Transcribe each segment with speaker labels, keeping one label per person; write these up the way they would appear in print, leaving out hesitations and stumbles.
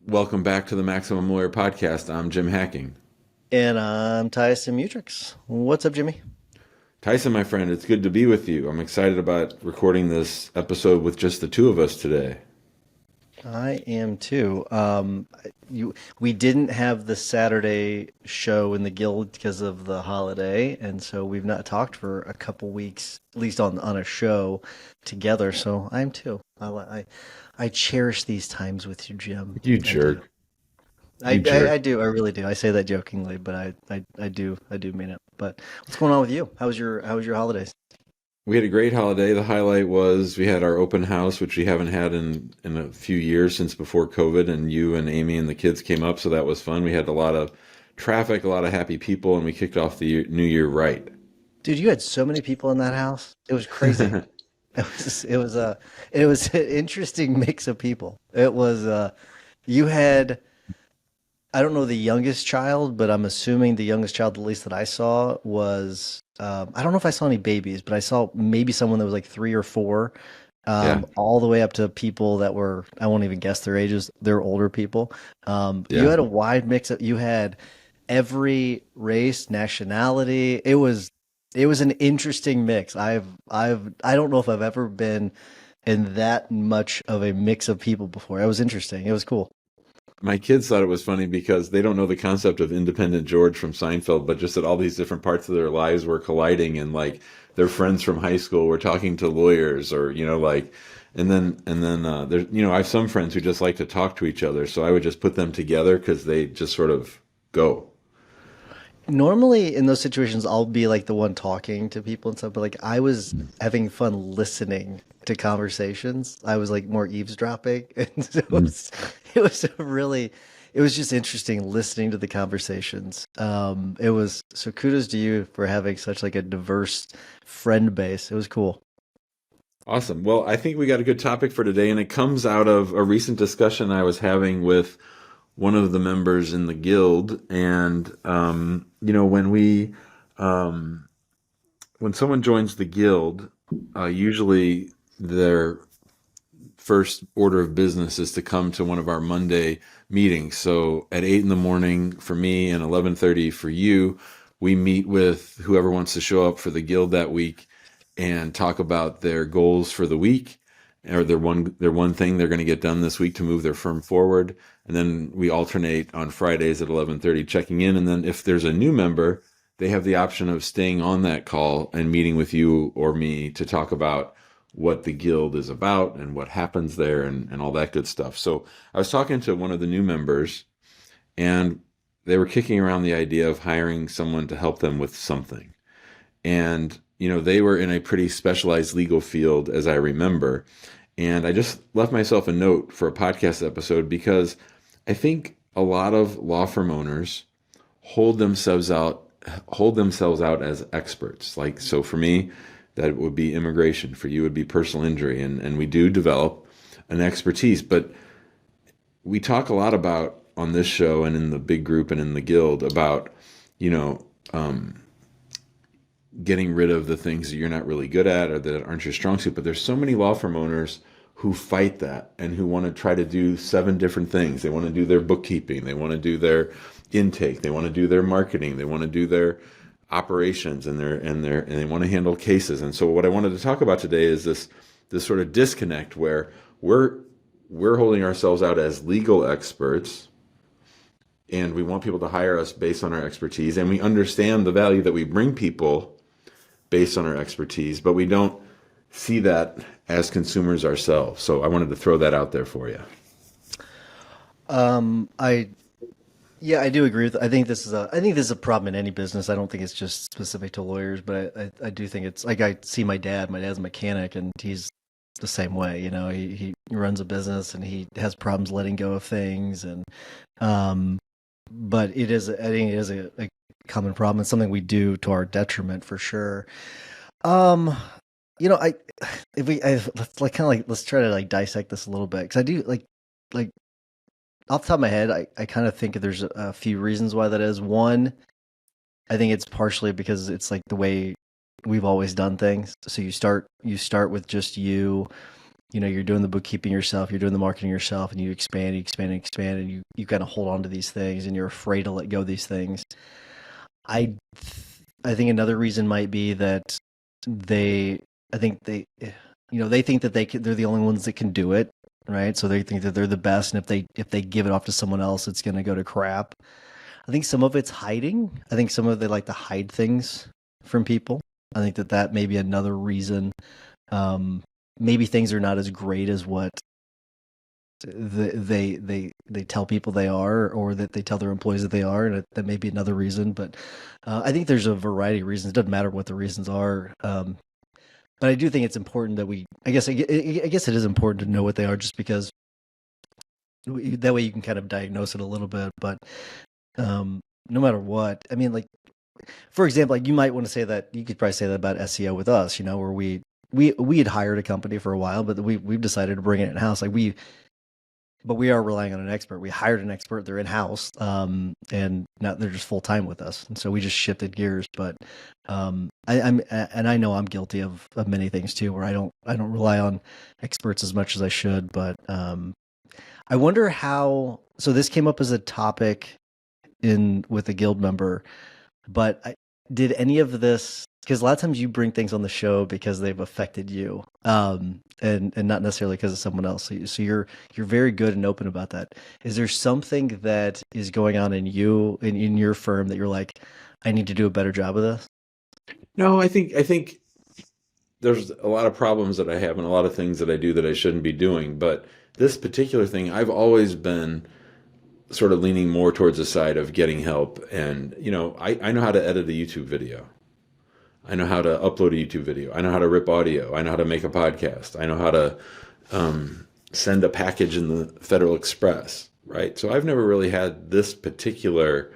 Speaker 1: Welcome back to the Maximum Lawyer Podcast. I'm Jim Hacking.
Speaker 2: And I'm Tyson Mutrix. What's up, Jimmy?
Speaker 1: Tyson, my friend, it's good to be with you. I'm excited about recording this episode with just the two of us today.
Speaker 2: I am too. We didn't have the Saturday show in the guild because of the holiday, and so we've not talked for a couple weeks, at least on a show together. So I'm too. I cherish these times with you, Jim.
Speaker 1: You
Speaker 2: I do.
Speaker 1: jerk.
Speaker 2: I,
Speaker 1: You
Speaker 2: I,
Speaker 1: jerk.
Speaker 2: I do. I really do. I say that jokingly, but I do mean it. But what's going on with you? How was your holidays?
Speaker 1: We had a great holiday. The highlight was we had our open house, which we haven't had in a few years since before COVID, and you and Amy and the kids came up, so that was fun. We had a lot of traffic, a lot of happy people, and we kicked off the new year right.
Speaker 2: Dude, you had so many people in that house. It was crazy. It was an interesting mix of people. You had I don't know the youngest child, but I'm assuming the youngest child, at least that I saw, was I don't know if I saw any babies, but I saw maybe someone that was like 3 or 4,
Speaker 1: Yeah,
Speaker 2: all the way up to people that were I won't even guess their ages. They're older people. You
Speaker 1: yeah.
Speaker 2: had a wide mix of you had every race, nationality. It was an interesting mix. I don't know if I've ever been in that much of a mix of people before. It was interesting. It was cool.
Speaker 1: My kids thought it was funny because they don't know the concept of independent George from Seinfeld, but just that all these different parts of their lives were colliding, and like their friends from high school were talking to lawyers, or like, and then there's I have some friends who just like to talk to each other, so I would just put them together because they just sort of go.
Speaker 2: Normally in those situations, I'll be like the one talking to people and stuff, but like I was having fun listening to conversations. I was like more eavesdropping, and so it was just interesting listening to the conversations. It was so kudos to you for having such like a diverse friend base. It was cool.
Speaker 1: Awesome. Well, I think we got a good topic for today, and it comes out of a recent discussion I was having with one of the members in the guild. And um, when someone joins the guild, usually their first order of business is to come to one of our Monday meetings. So at 8 in the morning for me and 11:30 for you, we meet with whoever wants to show up for the guild that week and talk about their goals for the week, or their one thing they're going to get done this week to move their firm forward. And then we alternate on Fridays at 11:30 checking in. And then if there's a new member, they have the option of staying on that call and meeting with you or me to talk about what the guild is about and what happens there, and all that good stuff. So I was talking to one of the new members, and they were kicking around the idea of hiring someone to help them with something. And they were in a pretty specialized legal field, as I remember. And I just left myself a note for a podcast episode because I think a lot of law firm owners hold themselves out hold themselves out as experts. Like, so for me, that would be immigration. For you, it would be personal injury, and we do develop an expertise. But we talk a lot about on this show and in the big group and in the guild about you know um, getting rid of the things that you're not really good at or that aren't your strong suit. But there's so many law firm owners who fight that and who want to try to do seven different things. They want to do their bookkeeping, they want to do their intake, they want to do their marketing, they want to do their operations, and they want to handle cases. And so what I wanted to talk about today is this sort of disconnect where we're we're holding ourselves out as legal experts, and we want people to hire us based on our expertise, and we understand the value that we bring people based on our expertise, but we don't see that as consumers ourselves. So I wanted to throw that out there for you.
Speaker 2: I Yeah, I do agree with. I think this is a problem in any business. I don't think it's just specific to lawyers, but I do think it's like I see my dad. My dad's a mechanic, and he's the same way. He runs a business and he has problems letting go of things, and um, but I think it is a common problem. It's something we do to our detriment for sure. Um, I if we I, let's like kind of like let's try to like dissect this a little bit because I do like off the top of my head, I kind of think there's a few reasons why that is. One, I think it's partially because it's like the way we've always done things. So you start with just you. you're doing the bookkeeping yourself, you're doing the marketing yourself, and you expand, you expand, and expand, and you kind of hold on to these things, and you're afraid to let go of these things. I I think another reason might be that they, I think they think that they're the only ones that can do it, right? So they think that they're the best, and if they give it off to someone else, it's going to go to crap. I think some of it's hiding. I think some of they like to hide things from people. I think that may be another reason. Um, Maybe things are not as great as what they tell people they are, or that they tell their employees that they are, and that may be another reason. But I think there's a variety of reasons. It doesn't matter what the reasons are. But I do think it's important that I guess it is important to know what they are, just because that way you can kind of diagnose it a little bit. But no matter what, I mean, like, for example, like, you might want to say that, you could probably say that about SEO with us, where we had hired a company for a while, but we've decided to bring it in house. But we are relying on an expert. We hired an expert; they're in house, and now they're just full time with us. And so we just shifted gears. But I know I'm guilty of many things too, where I don't rely on experts as much as I should. But I wonder how. So this came up as a topic in with a guild member, but did any of this? Because a lot of times you bring things on the show because they've affected you, and not necessarily because of someone else. So you're very good and open about that. Is there something that is going on in you in your firm that you're like, I need to do a better job of this?
Speaker 1: No, I think there's a lot of problems that I have and a lot of things that I do that I shouldn't be doing. But this particular thing, I've always been sort of leaning more towards the side of getting help. And, I know how to edit a YouTube video. I know how to upload a YouTube video. I know how to rip audio. I know how to make a podcast. I know how to send a package in the Federal Express, right? So I've never really had this particular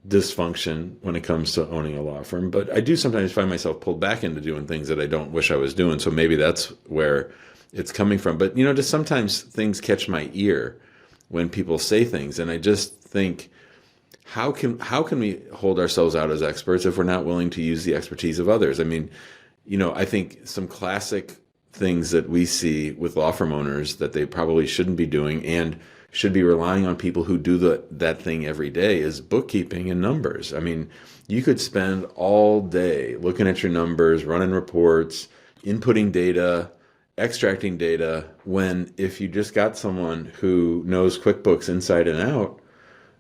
Speaker 1: dysfunction when it comes to owning a law firm, but I do sometimes find myself pulled back into doing things that I don't wish I was doing. So maybe that's where it's coming from. But, just sometimes things catch my ear when people say things, and I just think, how can we hold ourselves out as experts if we're not willing to use the expertise of others? I mean, I think some classic things that we see with law firm owners that they probably shouldn't be doing and should be relying on people who do that thing every day is bookkeeping and numbers. I mean, you could spend all day looking at your numbers, running reports, inputting data, extracting data, when if you just got someone who knows QuickBooks inside and out,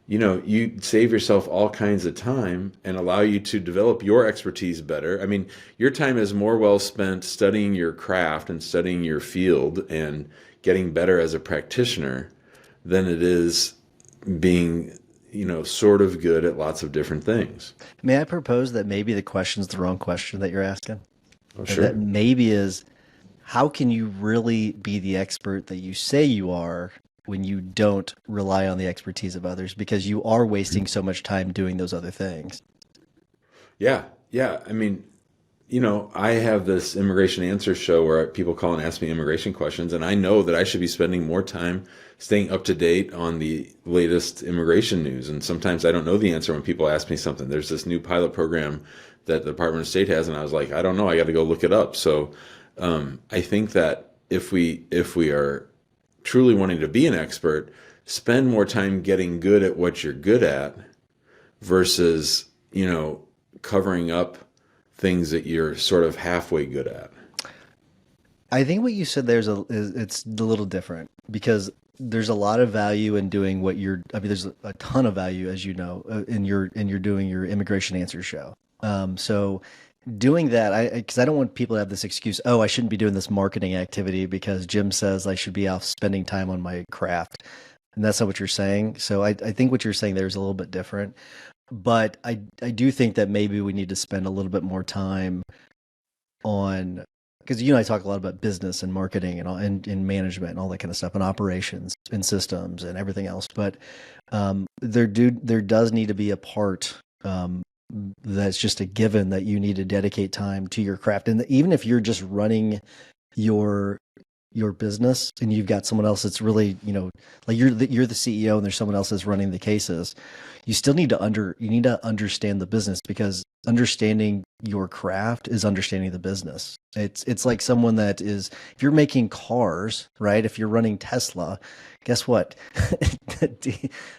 Speaker 1: you save yourself all kinds of time and allow you to develop your expertise better. I mean, your time is more well spent studying your craft and studying your field and getting better as a practitioner than it is being, sort of good at lots of different things.
Speaker 2: May I propose that maybe the question's the wrong question that you're asking?
Speaker 1: Oh,
Speaker 2: And that
Speaker 1: sure.
Speaker 2: maybe is, how can you really be the expert that you say you are when you don't rely on the expertise of others, because you are wasting so much time doing those other things?
Speaker 1: Yeah. Yeah. I mean, I have this immigration answer show where people call and ask me immigration questions, and I know that I should be spending more time staying up to date on the latest immigration news. And sometimes I don't know the answer when people ask me something. There's this new pilot program that the Department of State has, and I was like, I don't know, I got to go look it up. So I think that if we are truly wanting to be an expert, spend more time getting good at what you're good at versus, covering up things that you're sort of halfway good at.
Speaker 2: I think what you said there it's a little different, because there's a lot of value in doing what you're. I mean, there's a ton of value, as you know, in your doing your immigration answer show. So doing that, because I don't want people to have this excuse. Oh, I shouldn't be doing this marketing activity because Jim says I should be out spending time on my craft, and that's not what you're saying. So I think what you're saying there is a little bit different. But I do think that maybe we need to spend a little bit more time on, because you and I talk a lot about business and marketing and all, and management and all that kind of stuff, and operations and systems and everything else. But there does need to be a part, that's just a given, that you need to dedicate time to your craft. And even if you're just running your your business and you've got someone else that's really, like you're the CEO and there's someone else that's running the cases, you still need to understand the business, because understanding your craft is understanding the business. It's like someone that is, if you're making cars, right? If you're running Tesla, guess what?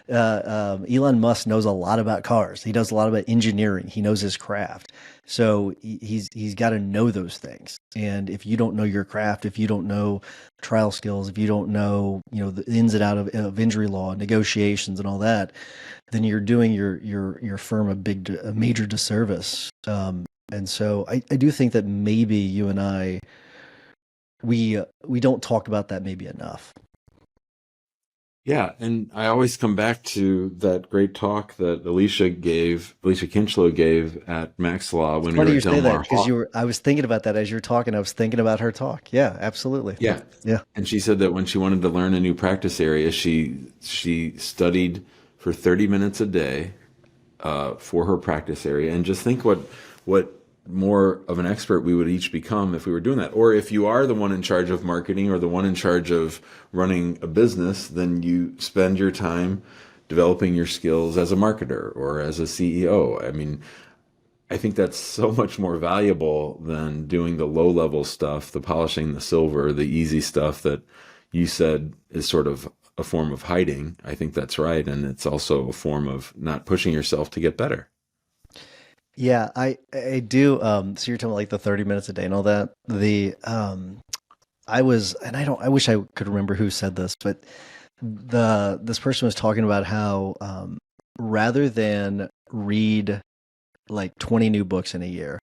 Speaker 2: Elon Musk knows a lot about cars. He does a lot about engineering. He knows his craft. So he's got to know those things. And if you don't know your craft, if you don't know trial skills, if you don't know, the ins and out of injury law, negotiations, and all that, then you're doing your firm a major disservice. And so I do think that maybe you and I we don't talk about that maybe enough.
Speaker 1: Yeah, and I always come back to that great talk that Alicia Kinchlow gave at Max Law
Speaker 2: It's
Speaker 1: when we
Speaker 2: funny
Speaker 1: were
Speaker 2: you
Speaker 1: at Del
Speaker 2: say that
Speaker 1: Mar
Speaker 2: because
Speaker 1: Hall.
Speaker 2: I was thinking about that as you were talking. I was thinking about her talk. Yeah, absolutely.
Speaker 1: Yeah.
Speaker 2: Yeah.
Speaker 1: And she said that when she wanted to learn a new practice area, she studied for 30 minutes a day for her practice area, and just think what more of an expert we would each become if we were doing that. Or if you are the one in charge of marketing or the one in charge of running a business, then you spend your time developing your skills as a marketer or as a CEO. I mean, I think that's so much more valuable than doing the low level stuff, the polishing the silver, the easy stuff that you said is sort of a form of hiding. I think that's right. And it's also a form of not pushing yourself to get better.
Speaker 2: Yeah, I do. So you're talking about like the 30 minutes a day and all that. I was, and I wish I could remember who said this, but this person was talking about how rather than read like 20 new books in a year,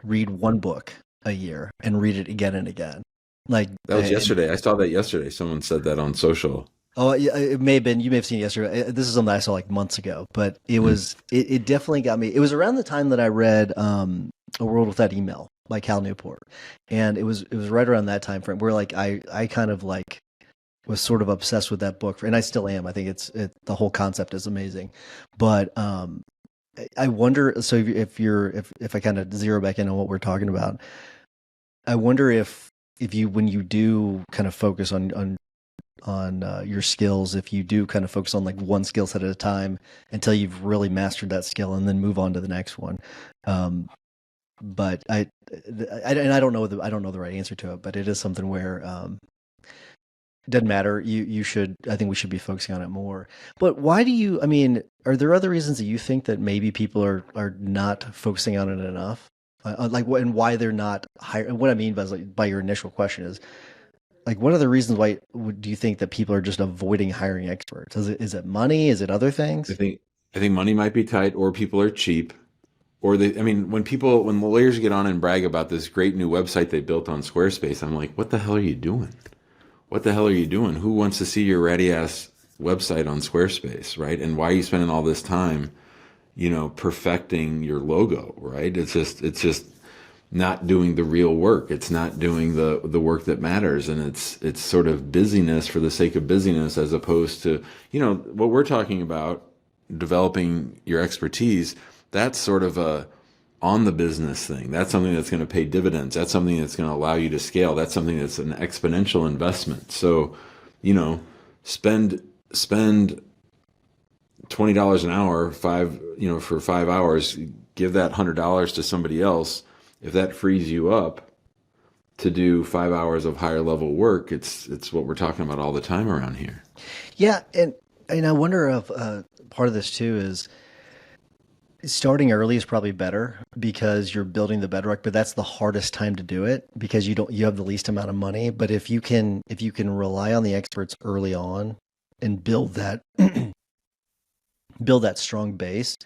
Speaker 2: read one book a year and read it again and again. Like,
Speaker 1: That was yesterday. I saw that yesterday. Someone said that on social.
Speaker 2: oh, yeah, it may have been, you may have seen it yesterday. This is something I saw like months ago, but
Speaker 1: Mhm.
Speaker 2: it definitely got me. It was around the time that I read A World Without Email by Cal Newport. And it was right around that time frame where like I kind of like was sort of obsessed with that book, and I still am. I think the whole concept is amazing. But I wonder, so if I kind of zero back in on what we're talking about, I wonder if you, when you do kind of focus on your skills, if you do kind of focus on like one skill set at a time until you've really mastered that skill and then move on to the next one. Um, but and I don't know the right answer to it, but it is something where it doesn't matter. You should, I think we should be focusing on it more. But why do you, I mean, are there other reasons that you think that maybe people are not focusing on it enough? Like what, and why they're not hiring? What I mean by, like, by your initial question is, like, what are the reasons why do you think that people are just avoiding hiring experts? Is it money? Is it other
Speaker 1: I
Speaker 2: things?
Speaker 1: think I think money might be tight, or people are cheap, or they. I mean, when lawyers get on and brag about this great new website they built on Squarespace, I'm like, what the hell are you doing? What the hell are you doing? Who wants to see your ratty ass website on Squarespace, right? And why are you spending all this time, perfecting your logo, right? It's just not doing the real work. It's not doing the work that matters, and it's sort of busyness for the sake of busyness, as opposed to what we're talking about, developing your expertise. That's sort of a on the business thing. That's something that's going to pay dividends. That's something that's going to allow you to scale. That's something that's an exponential investment. So, you know, spend $20 an hour, for 5 hours. Give that $100 to somebody else. If that frees you up to do 5 hours of higher level work, it's what we're talking about all the time around here.
Speaker 2: Yeah, and I wonder if part of this too is starting early is probably better because you're building the bedrock, but that's the hardest time to do it because you have the least amount of money. But if you can rely on the experts early on and build that strong base,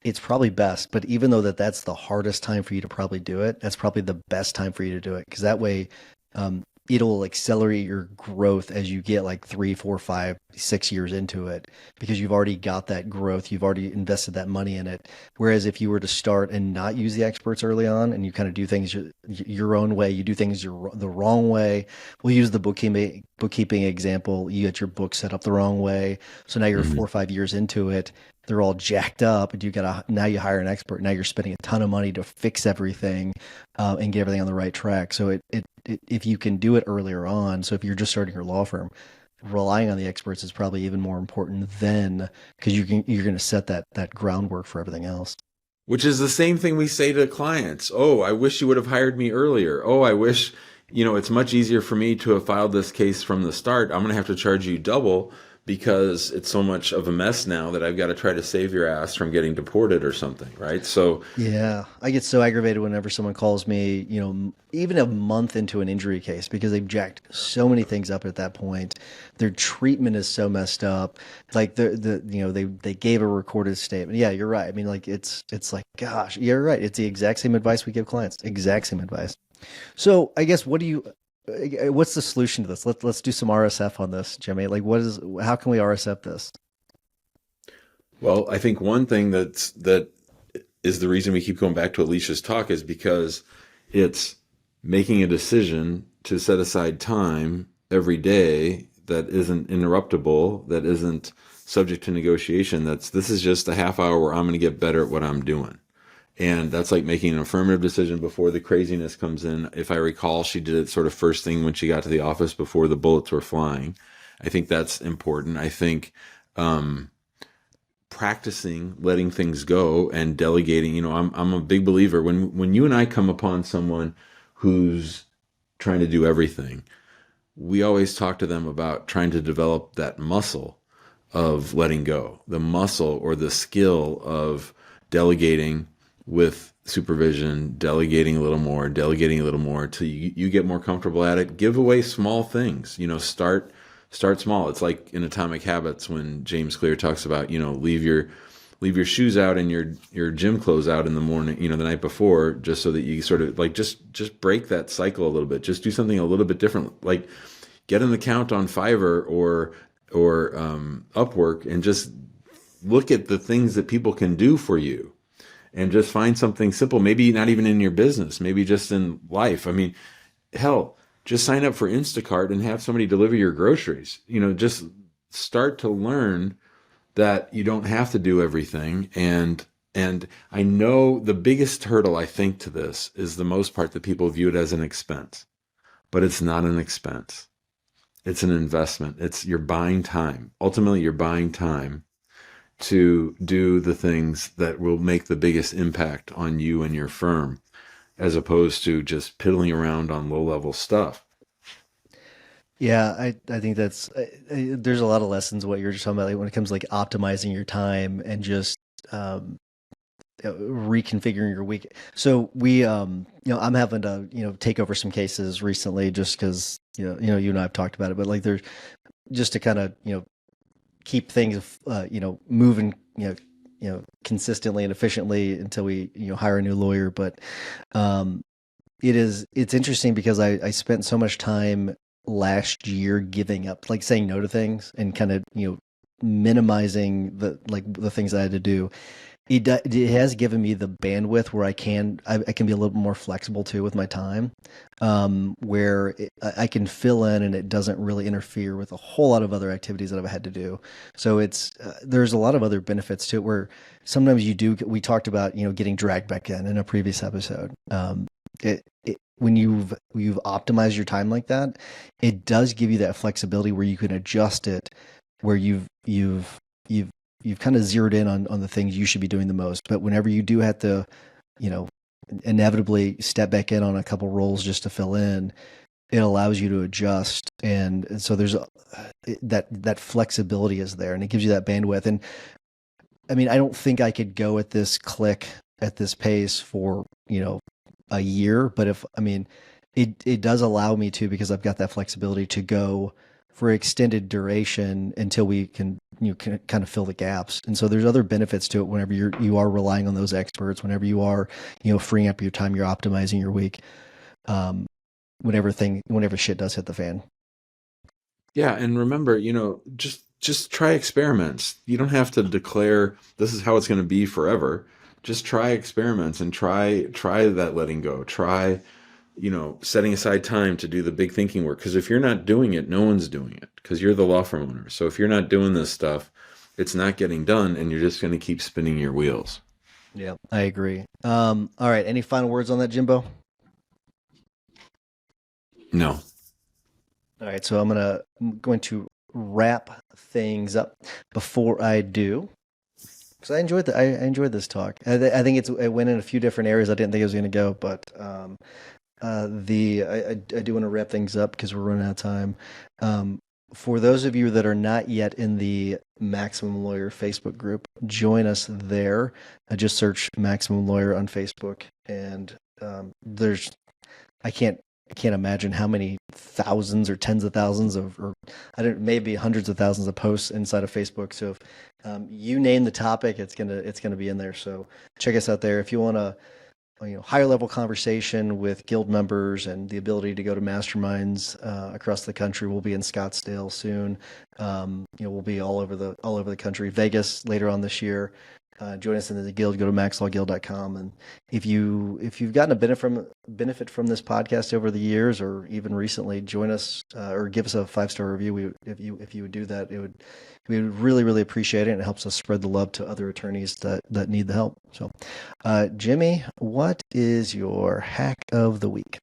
Speaker 2: it's probably best. But even though that's the hardest time for you to probably do it, that's probably the best time for you to do it because that way, um, it'll accelerate your growth as you get like 3, 4, 5, 6 years into it because you've already got that growth, you've already invested that money in it. Whereas if you were to start and not use the experts early on and you kind of do things your own way, you do things the wrong way. We'll use the bookkeeping example. You get your book set up the wrong way, so now you're
Speaker 1: Hmm.
Speaker 2: 4 or 5 years into it, they're all jacked up, and now you hire an expert. Now you're spending a ton of money to fix everything and get everything on the right track. So if you can do it earlier on, so if you're just starting your law firm, relying on the experts is probably even more important then because you're going to set that groundwork for everything else.
Speaker 1: Which is the same thing we say to clients. Oh, I wish you would have hired me earlier. Oh, I wish, it's much easier for me to have filed this case from the start. I'm going to have to charge you double because it's so much of a mess now that I've got to try to save your ass from getting deported or something, right? So,
Speaker 2: Yeah, I get so aggravated whenever someone calls me, even a month into an injury case because they've jacked so many things up at that point. Their treatment is so messed up. Like they gave a recorded statement. Yeah, you're right. I mean, like it's like, gosh, you're right. It's the exact same advice we give clients. Exact same advice. So I guess what's the solution to this? Let's do some RSF on this, Jimmy. Like, how can we RSF this?
Speaker 1: well, I think one thing that is the reason we keep going back to Alicia's talk is because it's making a decision to set aside time every day that isn't interruptible, that isn't subject to negotiation. This is just a half hour where I'm going to get better at what I'm doing. And that's like making an affirmative decision before the craziness comes in. If I recall, she did it sort of first thing when she got to the office before the bullets were flying. I think that's important. I think practicing letting things go and delegating. I'm a big believer when you and I come upon someone who's trying to do everything, we always talk to them about trying to develop that muscle of letting go, the muscle or the skill of delegating with supervision, delegating a little more till you get more comfortable at it. Give away small things, start small. It's like in Atomic Habits when James Clear talks about, leave your shoes out and your gym clothes out in the morning, the night before, just so that you sort of like just break that cycle a little bit. Just do something a little bit different. Like get an account on Fiverr or Upwork and just look at the things that people can do for you and just find something simple, maybe not even in your business, maybe just in life. I mean, hell, just sign up for Instacart and have somebody deliver your groceries. Just start to learn that you don't have to do everything. And I know the biggest hurdle I think to this is the most part that people view it as an expense, but it's not an expense. It's an investment. You're buying time. Ultimately, you're buying time to do the things that will make the biggest impact on you and your firm, as opposed to just piddling around on low level stuff.
Speaker 2: Yeah, I think there's a lot of lessons what you're just talking about like when it comes to like optimizing your time and just um, reconfiguring your week. So I'm having to take over some cases recently just because you and I have talked about it, but like there's just to kind of keep things moving consistently and efficiently until we hire a new lawyer. But um, it's interesting because I spent so much time last year giving up, like saying no to things and kind of minimizing the things I had to do. It has given me the bandwidth where I can be a little more flexible too with my time, where I can fill in and it doesn't really interfere with a whole lot of other activities that I've had to do. So there's a lot of other benefits to it where sometimes we talked about getting dragged back in a previous episode. When you've optimized your time like that, it does give you that flexibility where you can adjust it, where you've you've kind of zeroed in on the things you should be doing the most. But whenever you do have to, you know, inevitably step back in on a couple roles just to fill in, it allows you to adjust. And so that flexibility is there and it gives you that bandwidth. And I mean, I don't think I could go at this click at this pace for, a year, but it does allow me to, because I've got that flexibility to go for extended duration until we can kind of fill the gaps. And so there's other benefits to it whenever you are relying on those experts, whenever you are, freeing up your time, you're optimizing your week. Um, whenever shit does hit the fan.
Speaker 1: Yeah, and remember, just try experiments. You don't have to declare this is how it's going to be forever. Just try experiments and try that letting go. Try, setting aside time to do the big thinking work. Because if you're not doing it, no one's doing it. Because you're the law firm owner. So if you're not doing this stuff, it's not getting done, and you're just going to keep spinning your wheels.
Speaker 2: Yeah, I agree. All right. Any final words on that, Jimbo?
Speaker 1: No.
Speaker 2: All right. So I'm going to wrap things up. Before I do, because I enjoyed this talk. I think it went in a few different areas I didn't think it was going to go, but I do want to wrap things up because we're running out of time. Um, for those of you that are not yet in the Maximum Lawyer Facebook group, join us there. Just search Maximum Lawyer on Facebook, and there's I can't I can't imagine how many thousands or tens of thousands of, or I don't, maybe hundreds of thousands of posts inside of Facebook. So if you name the topic, it's gonna be in there. So check us out there if you want to, higher level conversation with guild members and the ability to go to masterminds across the country. We'll be in Scottsdale soon. We'll be all over the country. Vegas later on this year. Join us in the guild. Go to maxlawguild.com, and if you've gotten a benefit from this podcast over the years or even recently, join us or give us a 5-star review. If you would do that, we would really really appreciate it, and it helps us spread the love to other attorneys that need the help. So, Jimmy, what is your hack of the week?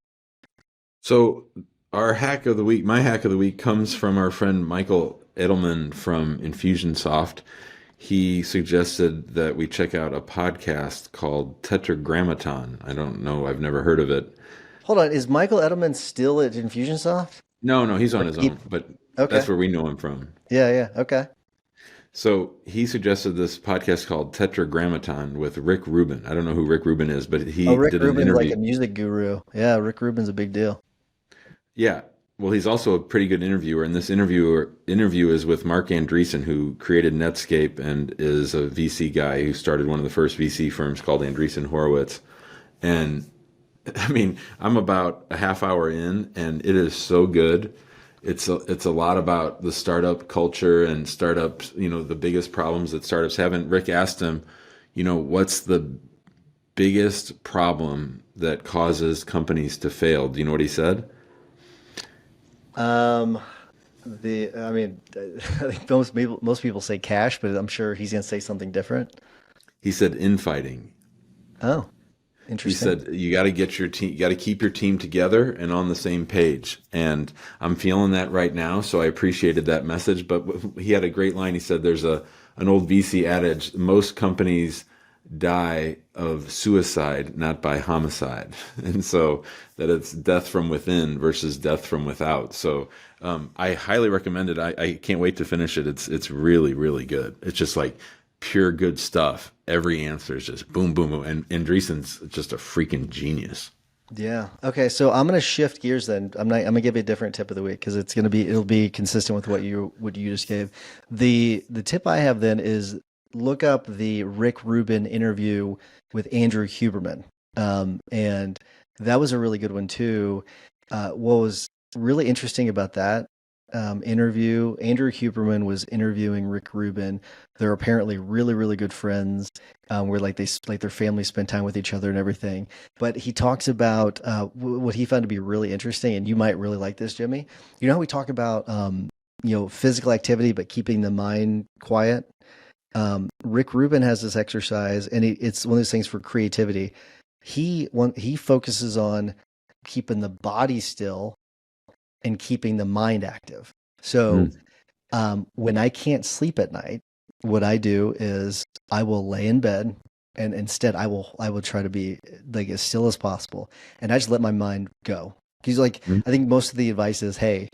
Speaker 1: So our hack of the week, my hack of the week, comes from our friend Michael Edelman from Infusionsoft. He suggested that we check out a podcast called Tetragrammaton. I don't know, I've never heard of it.
Speaker 2: Hold on, is Michael Edelman still at Infusionsoft?
Speaker 1: No, no, he's on
Speaker 2: Or
Speaker 1: his
Speaker 2: he,
Speaker 1: own, but
Speaker 2: okay,
Speaker 1: that's where we know him from.
Speaker 2: yeah, yeah, okay.
Speaker 1: So he suggested this podcast called Tetragrammaton with Rick Rubin. I don't know who Rick Rubin is, but
Speaker 2: Oh,
Speaker 1: he
Speaker 2: Rick
Speaker 1: did an
Speaker 2: Rubin's like
Speaker 1: interview.
Speaker 2: a music guru. Yeah, Rick Rubin's a big deal.
Speaker 1: Yeah. Well, he's also a pretty good interviewer, and this interview is with Mark Andreessen, who created Netscape and is a VC guy who started one of the first VC firms called Andreessen Horowitz. And I mean, I'm about a half hour in, and it is so good. It's a lot about the startup culture and startups, the biggest problems that startups have. And Rick asked him, what's the biggest problem that causes companies to fail? Do you know what he said?
Speaker 2: Um, I mean, I think most people say cash, but I'm sure he's gonna say something different.
Speaker 1: He said infighting.
Speaker 2: Oh,
Speaker 1: He
Speaker 2: interesting.
Speaker 1: said you got to get your team, you got to keep your team together and on the same page. And I'm feeling that right now, so I appreciated that message. But he had a great line. He said, "There's a an old VC adage: most companies die of suicide, not by homicide." And so that it's death from within versus death from without. So I highly recommend it. I can't wait to finish it. It's really really good. It's just like pure good stuff. Every answer is just boom, boom, boom. And Andreessen's just a freaking genius.
Speaker 2: Yeah. Okay. So I'm gonna shift gears then. I'm gonna give you a different tip of the week because it'll be consistent with what you just gave. The tip I have then is look up the Rick Rubin interview with Andrew Huberman. And that was a really good one too. What was really interesting about that interview, Andrew Huberman was interviewing Rick Rubin. They're apparently really, really good friends, where like their families spend time with each other and everything. But he talks about what he found to be really interesting, and you might really like this, Jimmy. You know how we talk about physical activity, but keeping the mind quiet. Rick Rubin has this exercise, and it's one of those things for creativity. He focuses on keeping the body still and keeping the mind active. So
Speaker 1: Mm.
Speaker 2: when I can't sleep at night, what I do is I will lay in bed, and instead I will try to be like as still as possible, and I just let my mind go. He's like,
Speaker 1: Mm.
Speaker 2: I think most of the advice is, hey,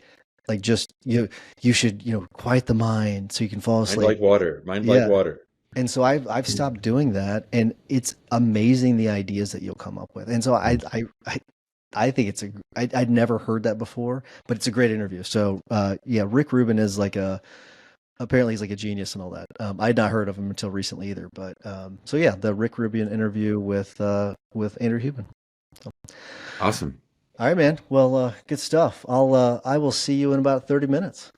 Speaker 2: like just you should quiet the mind so you can fall
Speaker 1: Mind
Speaker 2: asleep.
Speaker 1: like water. Mind like
Speaker 2: Yeah.
Speaker 1: water.
Speaker 2: And so I've stopped doing that, and it's amazing the ideas that you'll come up with. And so I think I'd never heard that before, but it's a great interview. So yeah, Rick Rubin is apparently he's like a genius and all that. I'd not heard of him until recently either, but so yeah, the Rick Rubin interview with Andrew Huberman. So,
Speaker 1: Awesome.
Speaker 2: all right, man. Well, good stuff. I will see you in about 30 minutes.